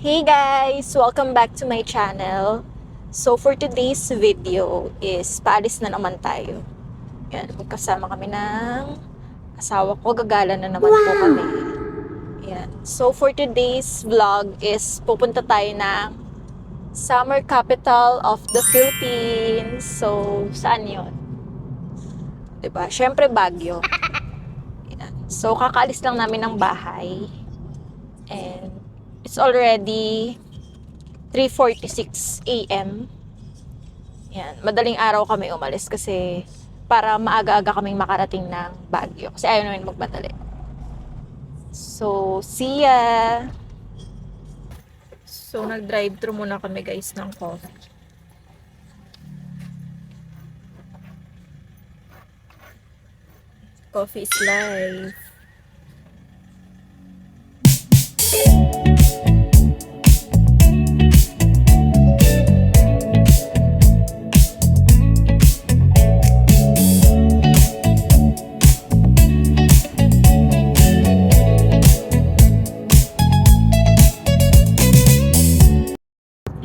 Hey guys! Welcome back to my channel. So for today's video is paalis na naman tayo. Yan, kasama kami ng asawa ko. Gagala na naman po kami. Yan. So for today's vlog is pupunta tayo ng summer capital of the Philippines. So saan yun? Diba? Syempre Baguio. Yan. So kakaalis lang namin ng bahay. And it's already 3:46 a.m. Yan, madaling araw kami umalis kasi para maaga-aga kaming makarating ng Baguio kasi ayaw namin magmadali. So, see ya! So, nag-drive-thru muna kami guys ng coffee. Coffee is life.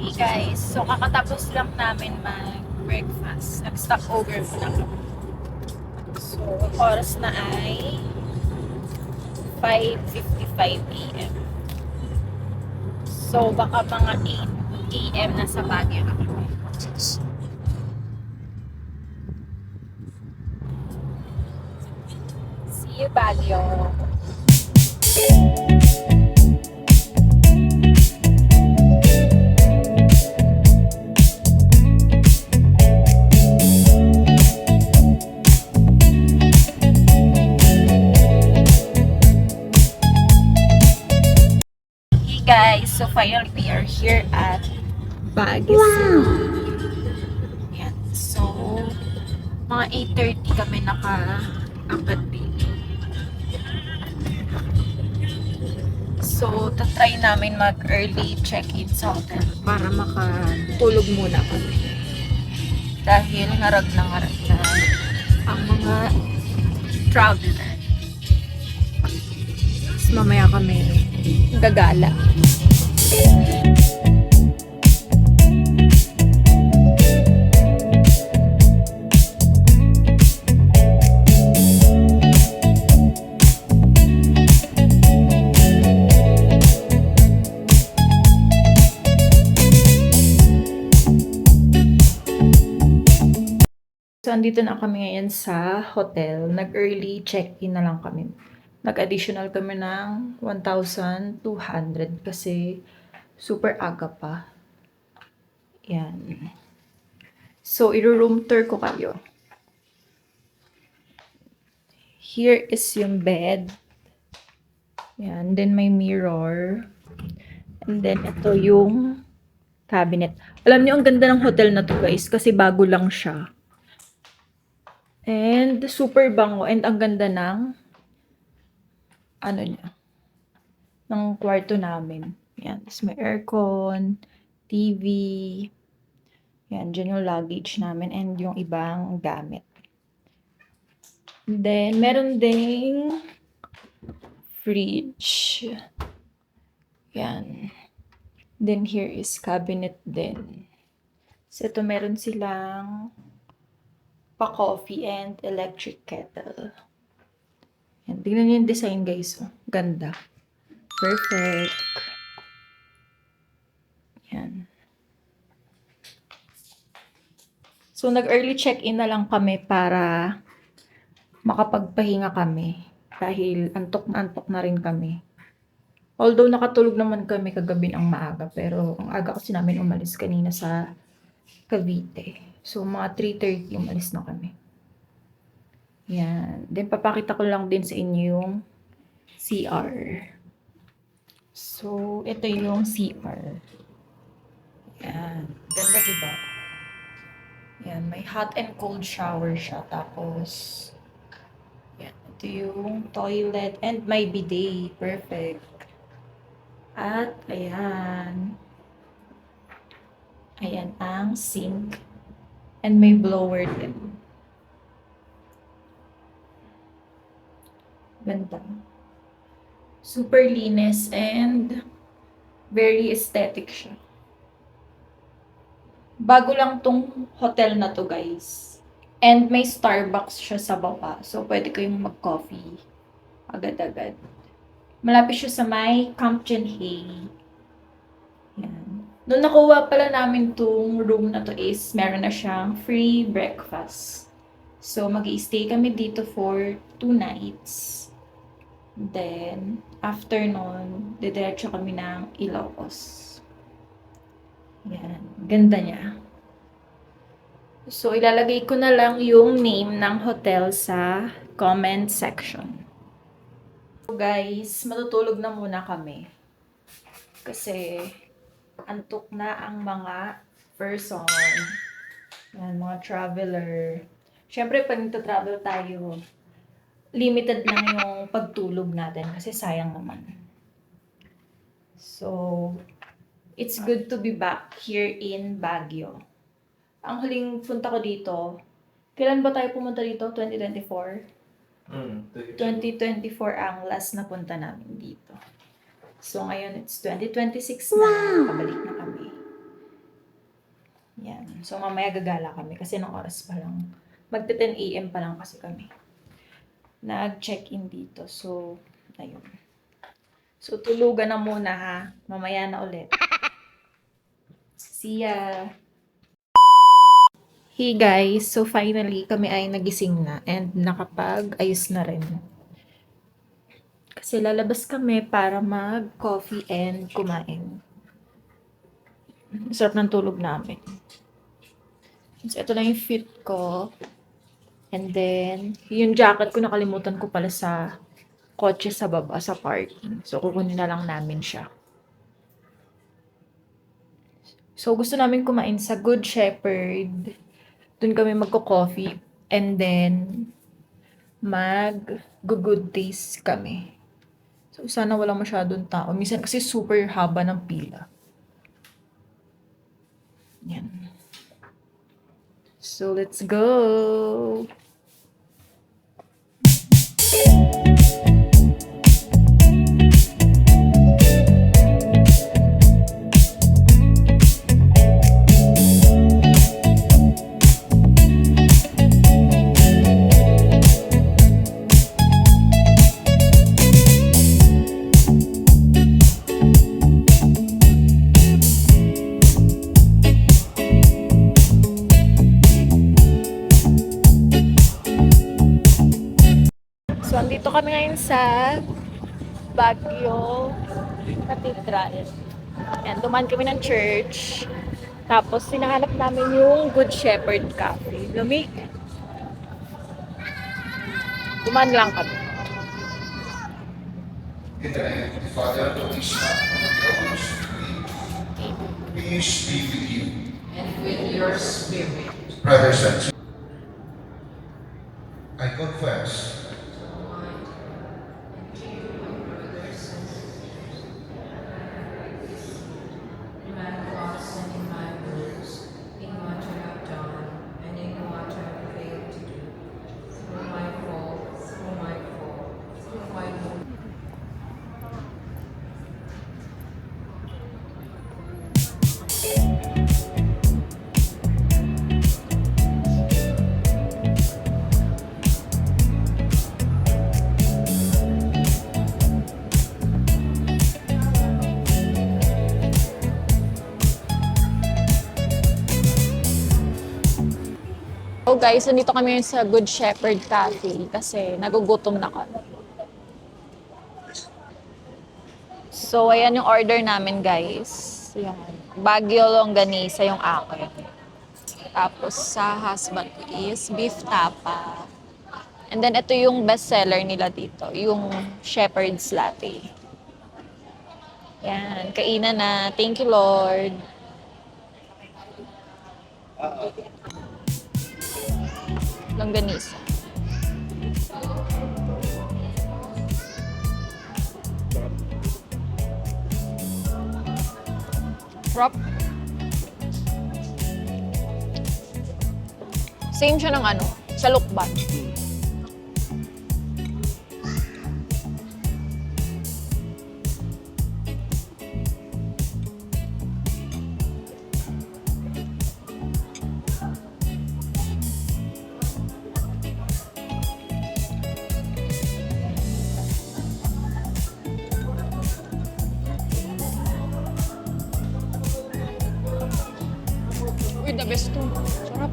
Hey guys, so kakatapos lang namin mag-breakfast. Nag-stop over muna kami. So, oras na ay 5:55 a.m. So, baka mga 8 a.m. na sa Baguio na kami. See you, Baguio! Hey guys, so finally we are here at Baguio City. Yan. So, mga 8:30 kami naka-angkat dito. So, tatry namin mag-early check-in sa hotel para makatulog muna kami. Dahil ngarag na ang mga traveler. Tapos mamaya kami gagala. So, andito na kami ngayon sa hotel. Nag-early check-in na lang kami. Nag-additional kami ng 1,200 kasi super aga pa. Yan. So, i-room tour ko kayo. Here is yung bed. Yan. Then, may mirror. And then, ito yung cabinet. Alam niyo, ang ganda ng hotel na to guys kasi bago lang siya. And super bango. And ang ganda ng ng kwarto namin. Yan. Tapos may aircon, TV. Yan. Dyan yung luggage namin and yung ibang gamit. And then, meron ding fridge. Yan. Then, here is cabinet din. So, ito meron silang pa-coffee and electric kettle. Yan. Tingnan niyo yung design guys. Oh. Ganda. Perfect. Yan. So, nag-early check-in na lang kami para makapagpahinga kami. Dahil antok na rin kami. Although nakatulog naman kami kagabi ng maaga. Pero ang aga kasi namin umalis kanina sa Cavite. So, mga 3:30 umalis na kami. Yan. Then, papakita ko lang din sa inyo yung CR. So, ito yung CR. Yan. Ganda diba? Yan. May hot and cold shower siya. Tapos, yan. Ito yung toilet and may bidet. Perfect. At, ayan. Ayan ang sink. And may blower din. Ganda. Super linis and Very aesthetic siya. Bago lang tong hotel na to, guys. And may Starbucks siya sa baba. So, pwede kayong mag-coffee agad-agad. Malapit siya sa may Campton Hay. Yan. Noong nakuha pala namin tong room na to is meron na siyang free breakfast. So, mag-i-stay kami dito for 2 nights. Then, after nun, didiretso kami ng Ilocos. Yan. Ganda niya. So, ilalagay ko na lang yung name ng hotel sa comment section. So, guys, matutulog na muna kami. Kasi, antok na ang mga person. Yan, mga traveler. Siyempre, pag nagta-travel tayo, limited lang yung pagtulog natin kasi sayang naman. So, it's good to be back here in Baguio. Ang huling punta ko dito, kailan ba tayo pumunta dito? 2024? 2024 ang last na punta namin dito. So, ngayon it's 2026 na. Kabalik na kami. Yan. So, mamaya gagala kami kasi ng oras pa lang. Magte-10 AM pa lang kasi kami. Nag-check-in dito. So, ayun. So, tulugan na muna ha. Mamaya na ulit. See ya! Hey guys! So, finally, kami ay nagising na and nakapag-ayos na rin. Kasi lalabas kami para mag-coffee and kumain. Sarap ng tulog namin. So, ito lang yung fit ko. And then, yung jacket ko nakalimutan ko pala sa kotse sa baba, sa parking. So, kukunin na lang namin siya. So, gusto namin kumain sa Good Shepherd. Doon kami magko-coffee. And then, mag-good taste kami. So, sana walang masyadong tao. Minsan kasi super haba ng pila. Yan. So, let's go! So, andito kami ngayon sa Baguio Cathedral. And dumaan kami ng church. Tapos, sinahanap namin yung Good Shepherd Cafe. Lumi. Dumaan lang kami. In the name of the Father, of the Son, and of the Holy Spirit. Peace be with you. And with your spirit. Brothers and sisters, I confess In my thoughts and in my words, in what I have done, and in what I have failed to do, through my fault, through my movement. So guys, nandito kami ngayon sa Good Shepherd Cafe kasi nagugutom na kami. So, ayan yung order namin, guys. Yan. Baguio Longganisa yung akin. Tapos, sa husband ko is beef tapa. And then, ito yung best seller nila dito, yung Shepherd's Latte. Yan, kainan na. Thank you, Lord. Longganisa. Sarap. Same siya ng ano, sa lukban. best to. Sarap.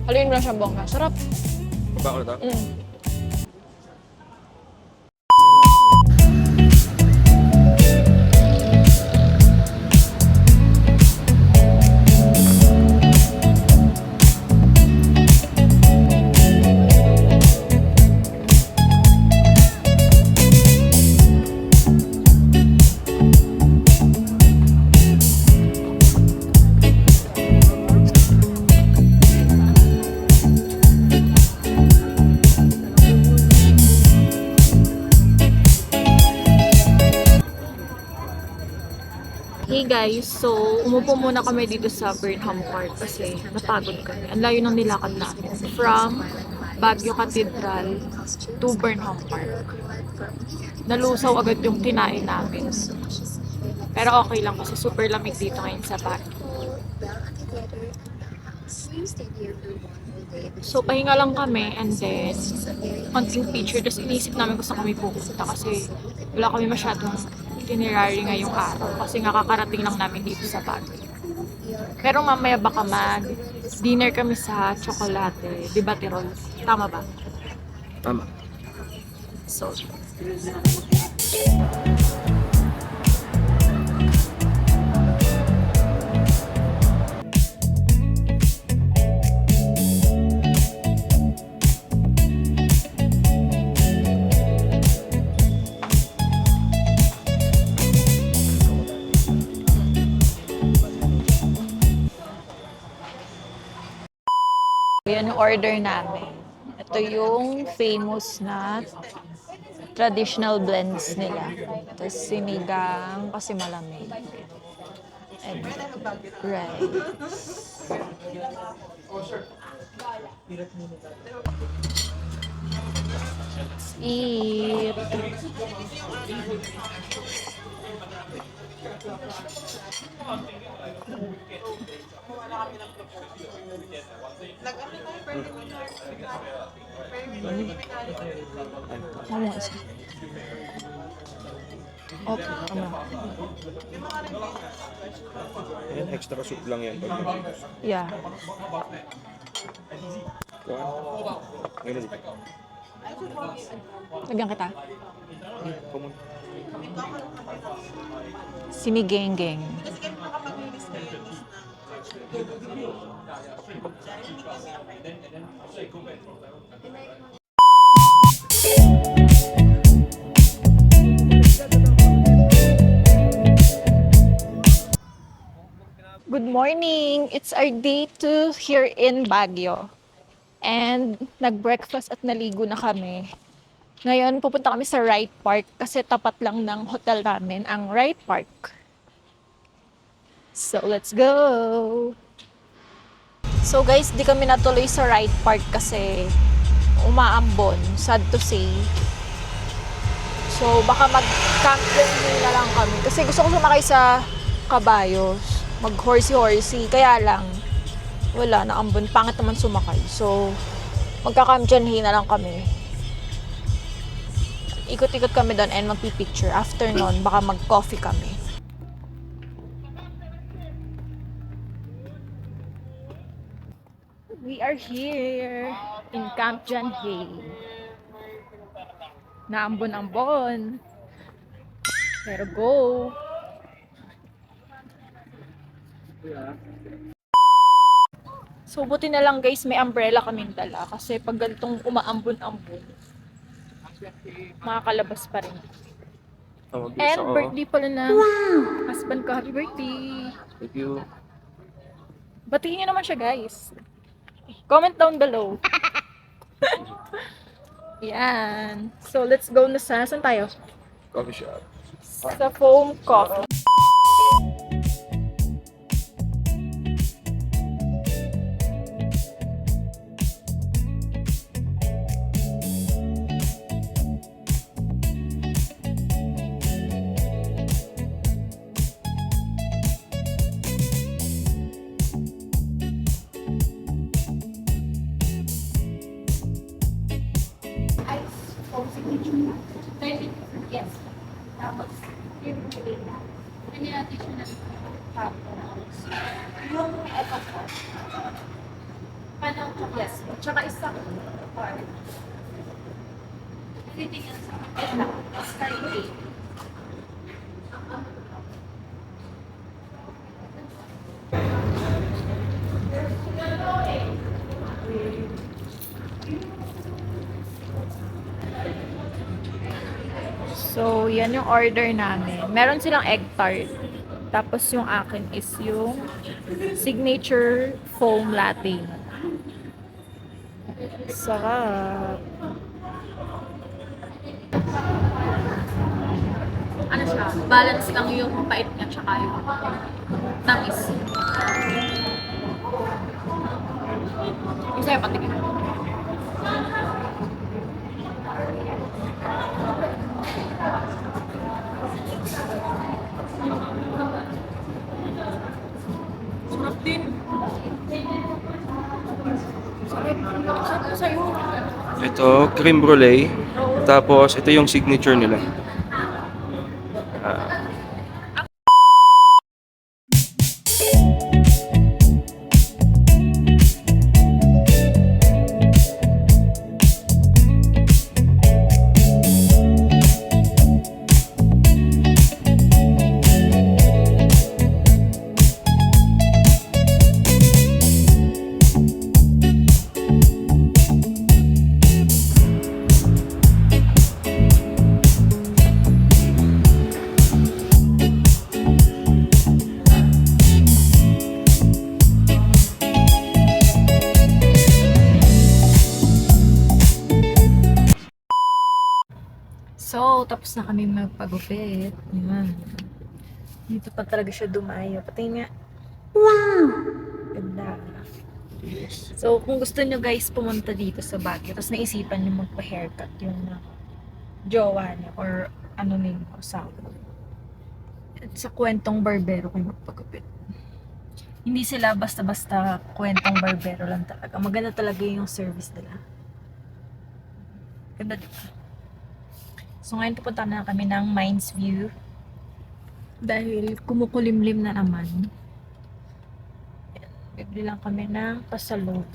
Haluin mo lang siyang bongga. Sarap. Baba ko na to? Mm. Hey guys, so umupo muna kami dito sa Burnham Park kasi napagod kami. Ang layo ng nilakad namin from Baguio Cathedral to Burnham Park. Nalusaw agad yung kinain namin. Pero okay lang kasi super lamig dito ngayon sa Baguio. So pahinga lang kami and then konting picture. Tapos inisip namin kung saan kami pupunta kasi wala kami masyadong itinerary ngayong araw kasi nga kakarating lang namin dito sa Baguio. Pero mamaya baka mag-dinner kami sa Chocolate, di ba Tirol? Tama ba? Tama. So, yan yung order namin. Ito yung famous na traditional blends nila. Tapos sinigang kasi malamig. And rice. Let's eat. Ano isa? Okay, tama. Ayan, extra soup lang yan. Pag nag-inos. Yeah. Kuha. Ngayon na dito. Lagyan kita. Common. Sinigenggeng. Good morning! It's our day 2 here in Baguio. And nag-breakfast at naligo na kami. Ngayon, pupunta kami sa Wright Park kasi tapat lang ng hotel namin ang Wright Park. So, let's go! So guys, di kami natuloy sa Wright Park kasi umaambon, sad to say. So, baka mag-camping na lang kami. Kasi gusto ko sumakay sa kabayos. Mag-horsey-horsey. Kaya lang, wala, naambon. Pangit naman sumakay. So, magka-camping na lang kami. Ikot-ikot kami doon and magpipicture. After nun, baka mag-coffee kami. We are here in Camp John Hay. Naambon-ambon. Pero go! So, buti na lang guys, may umbrella kaming dala. Kasi pag ganitong umaambon-ambon, makakalabas pa rin. Tawag yun And sa- birthday pala ng husband ko. Happy birthday! Thank you. Batiin nyo naman siya guys. Comment down below. Yan. So, let's go na sa... Saan tayo? Coffee shop. Sa Foam Coffee. Yes. Tapos, yung data. Hindi natin siya tapos. Yung eto po, Everything else. Ito. Starting. So, yan yung order namin. Meron silang egg tart. Tapos yung akin is yung signature foam latte. Sarap. Ano siya? Balance lang yung pait niya tsaka yung tamis. Isa yung patikin. Sarap din. Sarap sa'yo. Ito, cream brulee. Tapos, ito yung signature nila. So, tapos na kami magpagupit. Yan. Dito pa talaga siya dumayo. Pati nga. Wow! Ganda. So, kung gusto nyo guys pumunta dito sa Baguio, tapos naisipan nyo magpa-haircut yung jowa niya or ano nyung asawa. At sa kwentong barbero kayo magpagupit. Hindi sila basta-basta kwentong barbero lang talaga. Maganda talaga yung service nila. Ganda diba? So ngayon pupunta na kami ng Mines View. Dahil kumukulimlim na naman. Ayan, bibili lang kami ng pasalubong.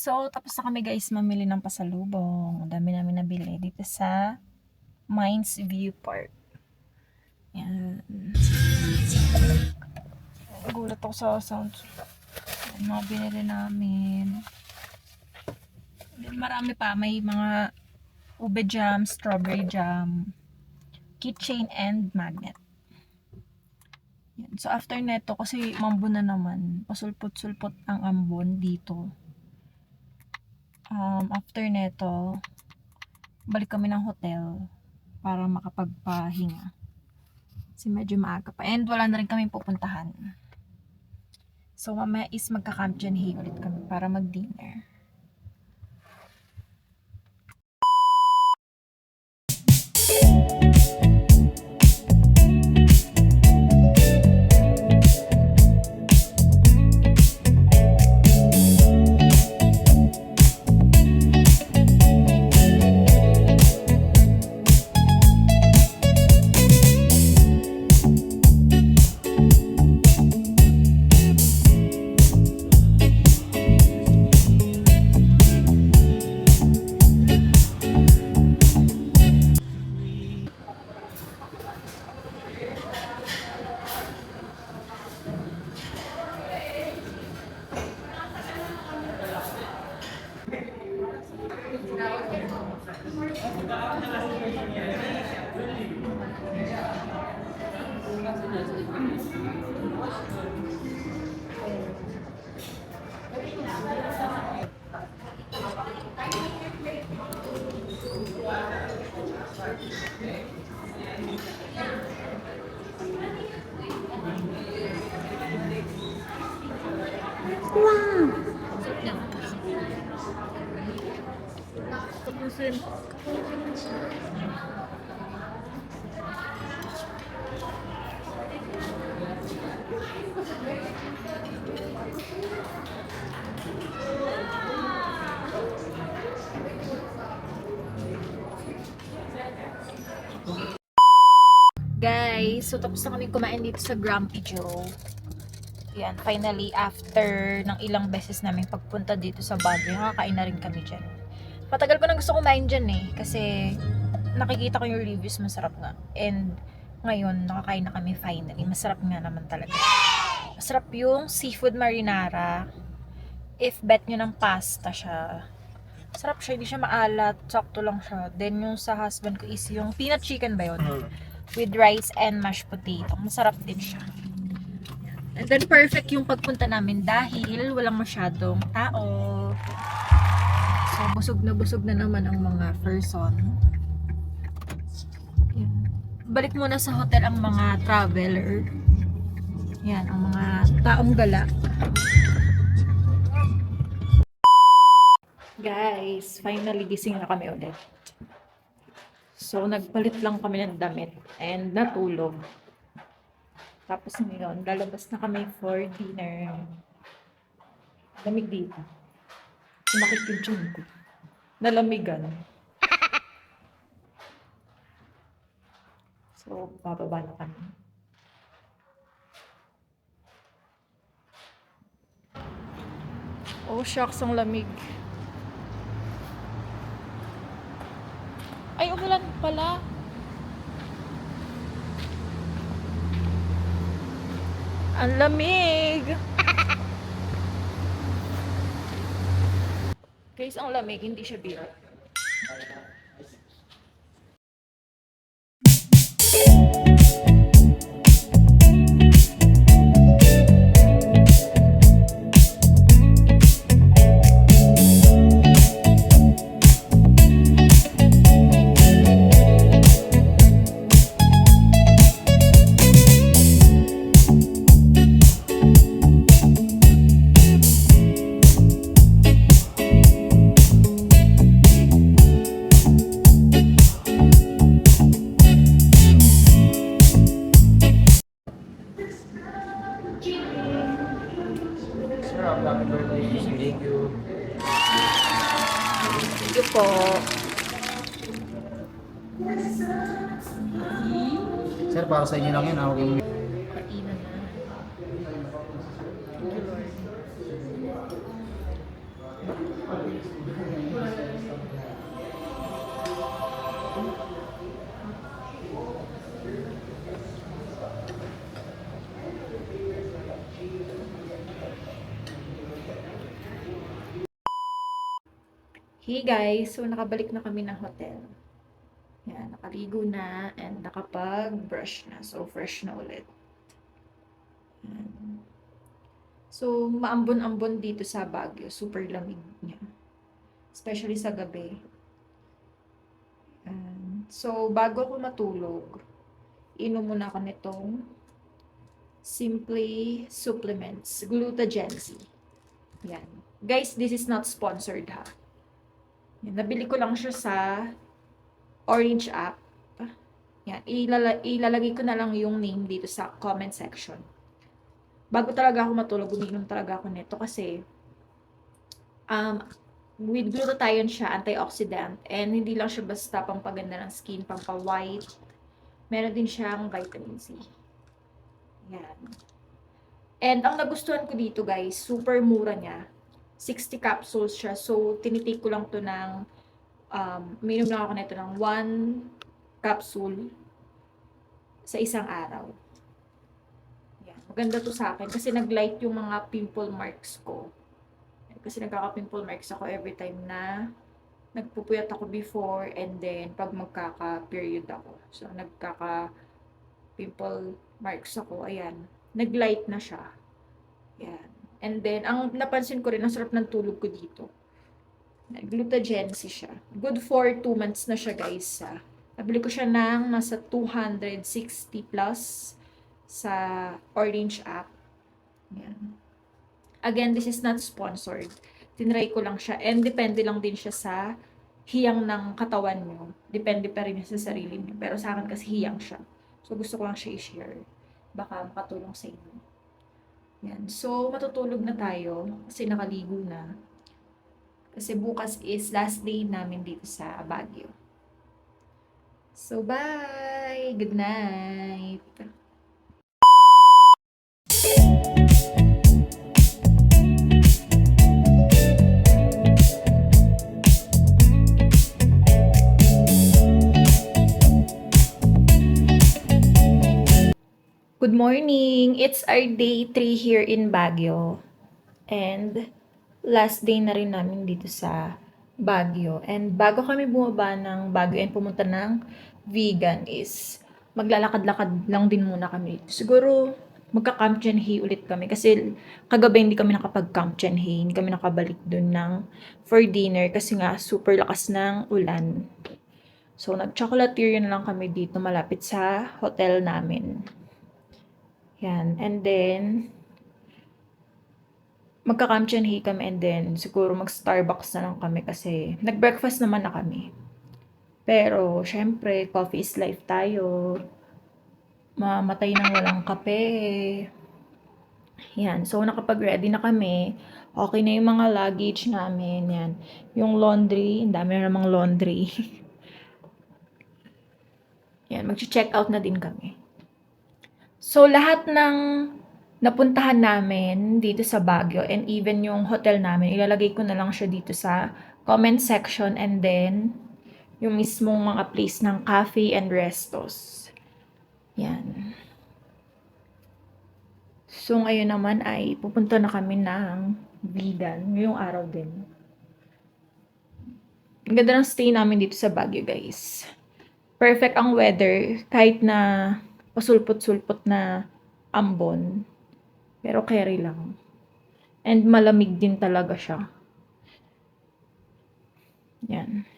So, tapos na kami guys mamili ng pasalubong. Ang dami namin nabili dito sa Mines View Park. Yan. Nagulat ako sa sounds. Yan, mga binili namin. Then, marami pa. May mga ube jam, strawberry jam, keychain, and magnet. Yan. So, after neto, kasi mambon na naman, pasulpot-sulpot ang ambon dito. After neto, balik kami ng hotel para makapagpahinga. Kasi medyo maaga pa. And wala na rin kami pupuntahan. So, mamaya is magka-Camp John Hay ulit kami para mag-dinner. guys, so tapos na kami kumain dito sa Grumpy Joe. Yan, finally, after ng ilang beses namin pagpunta dito sa Baguio, nakakain na rin kami dyan. Matagal pa nang gusto kumain dyan eh, kasi nakikita ko yung reviews, masarap nga. And ngayon, nakakain na kami finally. Masarap nga naman talaga. Masarap yung seafood marinara. If bet nyo ng pasta siya. Sarap siya, hindi siya maalat. Sakto lang siya. Then yung sa husband ko is yung peanut chicken ba yun? With rice and mashed potato. Masarap din siya. And then perfect yung pagpunta namin dahil walang masyadong tao. So busog na naman ang mga person. Yan. Balik muna sa hotel ang mga traveler. Yan, ang mga taong gala. Guys, finally gising na kami ulit. So nagpalit lang kami ng damit and natulog. Tapos ngayon, lalabas na kami for dinner. Lamig dito. Sumakit yung tiyan ko. Nalamigan. So, bababa na kami. Oh, shucks, ang lamig. Ay, umulan pala. Ang lamig! Guys, ang lamig, hindi siya biro. Thank you. Thank you po. Sir, para sa inyo lang yun. Huwag yung Kainan na. Thank you, Lord. Hey guys, so nakabalik na kami ng hotel. Yan, nakaligo na and nakapag-brush na. So, fresh na ulit. Yan. So, maambon-ambon dito sa Baguio. Super lamig niya. Especially sa gabi. So, bago ako matulog, inom muna ako nitong Simply Supplements. Glutagency. Yan. Guys, this is not sponsored ha. Yan, nabili ko lang siya sa Orange app. Yan, ilalagay ko na lang yung name dito sa comment section. Bago talaga ako matulog, uminom talaga ako nito kasi with glutathione siya, antioxidant, and hindi lang siya basta pampaganda ng skin, pampa-white. Meron din siyang vitamin C. Yan. And ang nagustuhan ko dito guys, super mura niya. 60 capsules siya. So, tinitake ko lang to ng, minum lang ako nito ng 1 capsule sa isang araw. Yan. Maganda to sa akin kasi nag-light yung mga pimple marks ko. Kasi nagkaka-pimple marks ako every time na nagpupuyat ako before and then pag magkaka-period ako. So, nagkaka-pimple marks ako. Ayan. Nag-light na siya. Yan. And then, ang napansin ko rin, ang sarap ng tulog ko dito. Glutagency siya. Good for 2 months na siya, guys. Nabili ko siya ng nasa 260 plus sa Orange app. Yan. Again, this is not sponsored. Tinry ko lang siya. And depende lang din siya sa hiyang ng katawan nyo. Depende pa rin sa sarili nyo. Pero sa akin kasi hiyang siya. So, gusto ko lang siya i-share. Baka makatulong sa inyo. Yan. So, matutulog na tayo kasi nakaligo na. Kasi bukas is last day namin dito sa Baguio. So, bye! Good night! Good morning! It's our day 3 here in Baguio. And last day na rin namin dito sa Baguio. And bago kami bumaba ng Baguio and pumunta ng vegan is maglalakad-lakad lang din muna kami dito. Siguro magka-Camp Janhay ulit kami kasi kagabi hindi kami nakapag-Camp Janhay. Hindi kami nakabalik dun for dinner kasi nga super lakas ng ulan. So nag-chocolatier na lang kami dito malapit sa hotel namin. Yan. And then, magka-Camp Janhay kami and then siguro mag-Starbucks na lang kami kasi nag-breakfast naman na kami. Pero, syempre, coffee is life tayo. Mamatay nang walang kape. Yan. So, nakapag-ready na kami. Okay na yung mga luggage namin. Yan. Yung laundry. Ang dami na namang laundry. Yan. Mag-check out na din kami. So, lahat ng napuntahan namin dito sa Baguio and even yung hotel namin, ilalagay ko na lang siya dito sa comment section and then yung mismong mga place ng cafe and restos. Yan. So, ngayon naman ay pupunta na kami ng vegan ngayong araw din. Ang ganda ng stay namin dito sa Baguio, guys. Perfect ang weather kahit na pasulpot-sulpot na ambon. Pero carry lang. And malamig din talaga siya. Yan.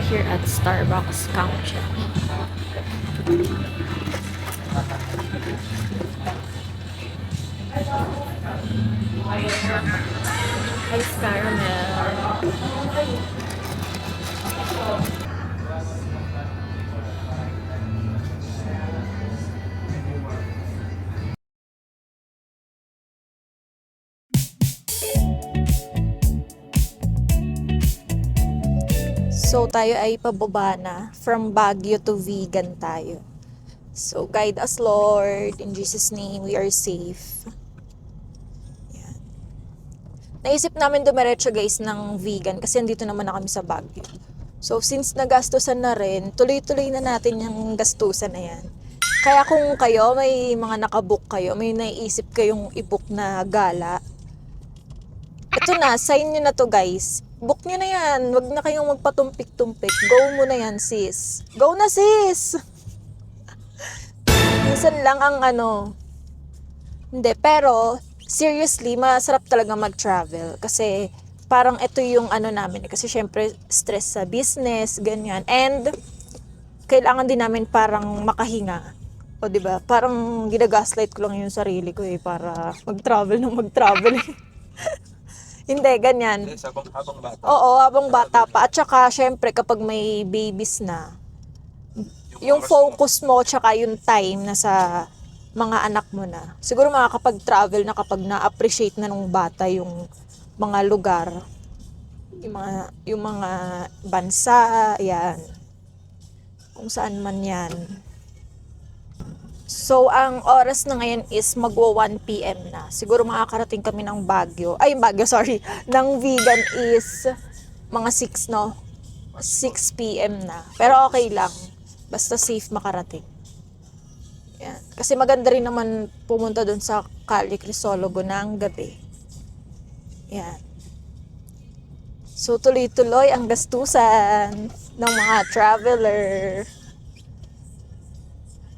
Here at Starbucks Counter. Ice caramel. So, tayo ay pababa na. From Baguio to vegan tayo. So, guide us, Lord. In Jesus' name, we are safe. Yan. Naisip namin dumiretso, guys, ng vegan kasi andito naman na kami sa Baguio. So, since nagastusan na rin, tuloy-tuloy na natin yung gastusan na yan. Kaya kung kayo, may mga nakabook kayo, may naiisip kayong i-book na gala, ito na, sign nyo na to, guys. Book nyo na yan. Huwag na kayong magpatumpik-tumpik. Go mo na yan, sis. Go na, sis! Minsan lang ang Hindi, pero, seriously, masarap talaga mag-travel. Kasi, parang ito yung namin. Kasi, syempre, stress sa business, ganyan. And, kailangan din namin parang makahinga. O, diba? Parang ginagaslight ko lang yung sarili ko para mag-travel ng mag-travel. Hindi, ganyan. Habang bata. Oo, habang bata pa. At saka, syempre, kapag may babies na, yung focus mo, tsaka yung time na sa mga anak mo na. Siguro makakapag-travel na kapag na-appreciate na nung bata yung mga lugar, yung mga bansa, yan. Kung saan man yan. So, ang oras na ngayon is magwa 1 PM na. Siguro makakarating kami ng ng vegan is mga 6, no? 6 PM na. Pero okay lang. Basta safe makarating. Yan. Kasi maganda rin naman pumunta dun sa Calle Crisologo ng gabi. Yan. So, tuloy-tuloy ang gastusan ng mga traveler.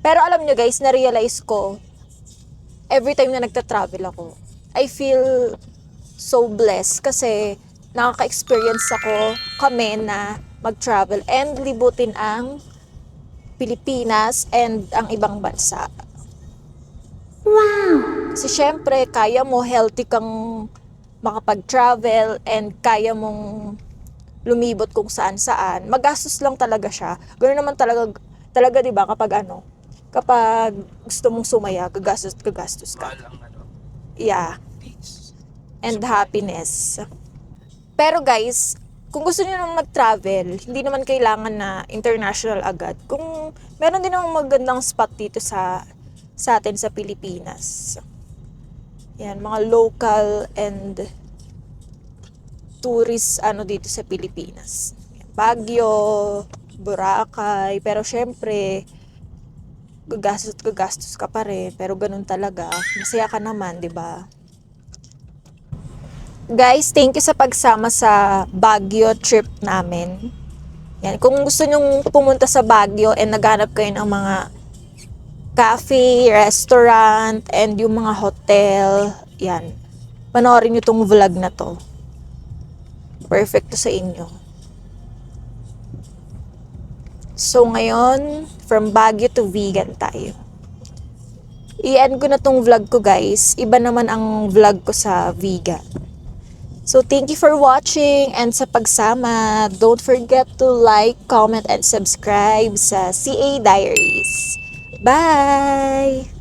Pero alam nyo guys, na-realize ko, every time na nagta-travel ako, I feel so blessed kasi nakaka-experience kami na mag-travel and libutin ang Pilipinas and ang ibang bansa. Wow! Kasi syempre, kaya mo, healthy kang makapag-travel and kaya mong lumibot kung saan-saan. Magastos lang talaga siya. Ganoon naman talaga 'di ba kapag gusto mong sumaya, gagastos ka. Yeah. And happiness. Pero guys, kung gusto niyo naman mag-travel, hindi naman kailangan na international agad. Kung meron din namang magandang spot dito sa atin sa Pilipinas. Yan, mga local and tourist dito sa Pilipinas. Baguio, Boracay, pero syempre gagastos ka pa rin, pero ganun talaga. Masaya ka naman, 'di ba? Guys, thank you sa pagsama sa Baguio trip namin. Yan, kung gusto nyong pumunta sa Baguio and naghanap kayo ng mga cafe, restaurant, and yung mga hotel, yan. Panoorin nyo tong vlog na to. Perfect to sa inyo. So, ngayon, from Baguio to Vigan tayo. I-end ko na tong vlog ko, guys. Iba naman ang vlog ko sa Vigan. So, thank you for watching and sa pagsama. Don't forget to like, comment, and subscribe sa CA Diaries. Bye!